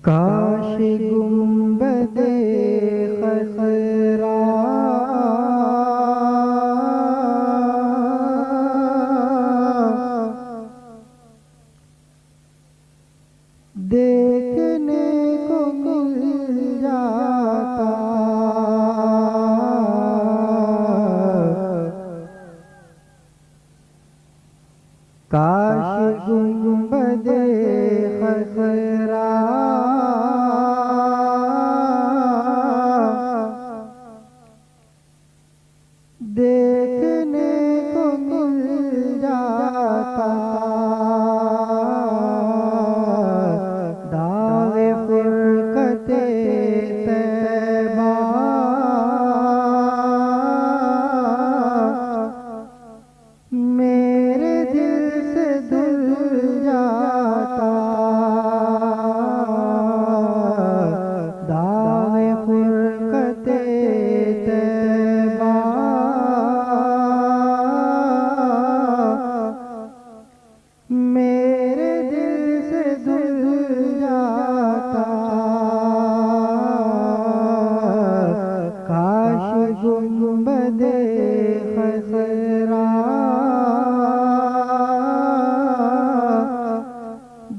काश गुंबदे खज़रा देखने को मिल जाता। काश गुंबदे खज़रा देखने को मिल जाता। दावे फुरकते तैबा मेरे दिल से धुल जाता। दावे फुरकते तैबा मेरे दिल से धुल जाता। काश गुंबदे खज़रा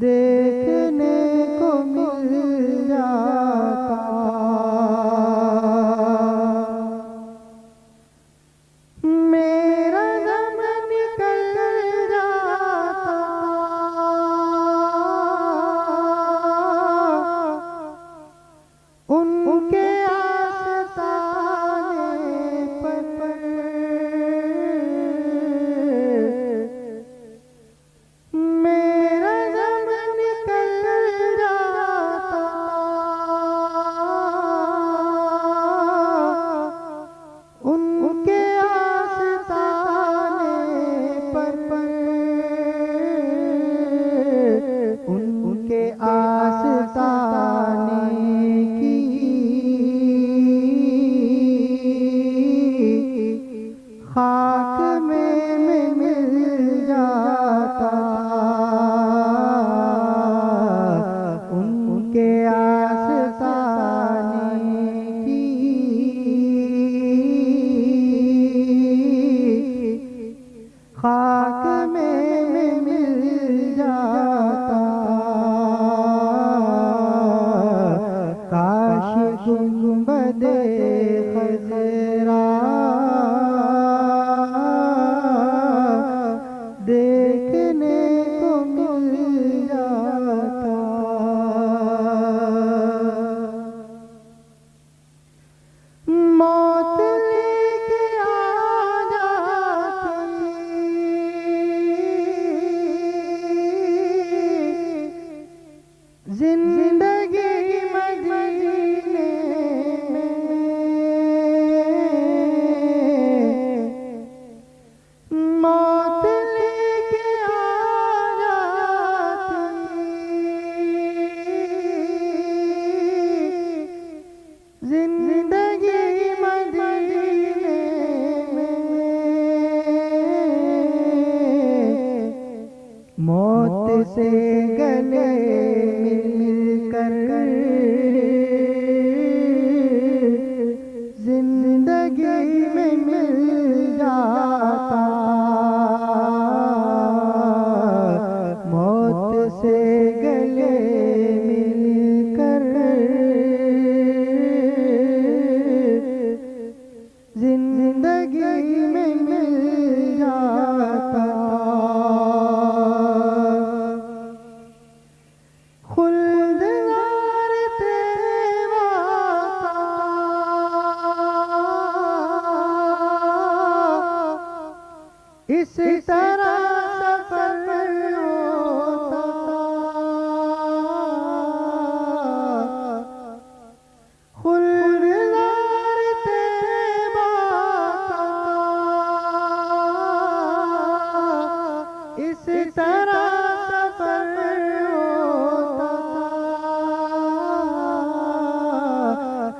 देखने को मिल जाता। मेरा दम निकल जाता। उनके आस्ताने पर मेरा दम निकल जाता। उनके आस्ताने पर उनके आस्ताने की खाक में मिल जाता। उनके आस्ताने की खाक में मिल जाता। काश गुंबदे खज़रा देखने को मिल जाता। मौत लेके आ जाती। जिंदगी मदीने में मौत लेके आ जाती। जिंदगी मदीने में मौत से गले मिलकर जिंदगी में मिल जाता। मौत से गले मिलकर जिंदगी में मिल जाता। खुल्ददार तेवा इस तरह सफर होता। खुल्ददार तेवा इस तरह सफर होता।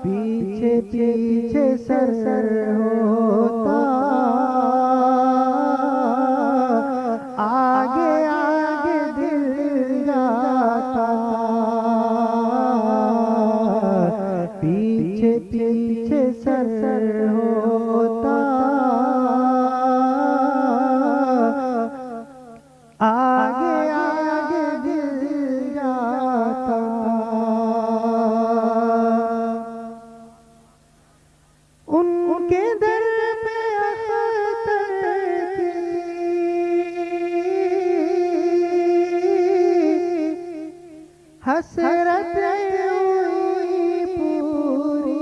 पीछे पीछे सर होता। आगे आगे दिल जाता। हसरत हुई पूरी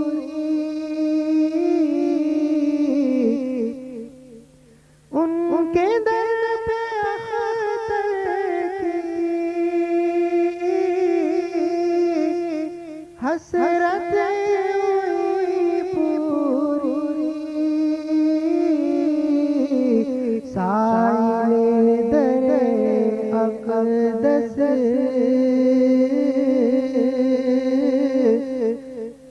उनके दर पे अख्तर की हसरत हुई पूरी साए दरे अक़दस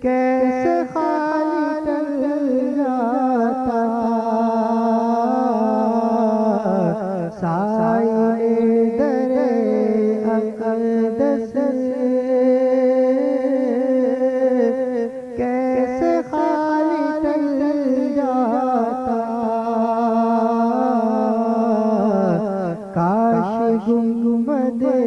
कैसे खाली टल जाता साए दरे अक़दस कैसे खाली टल जाता काश गुंबदे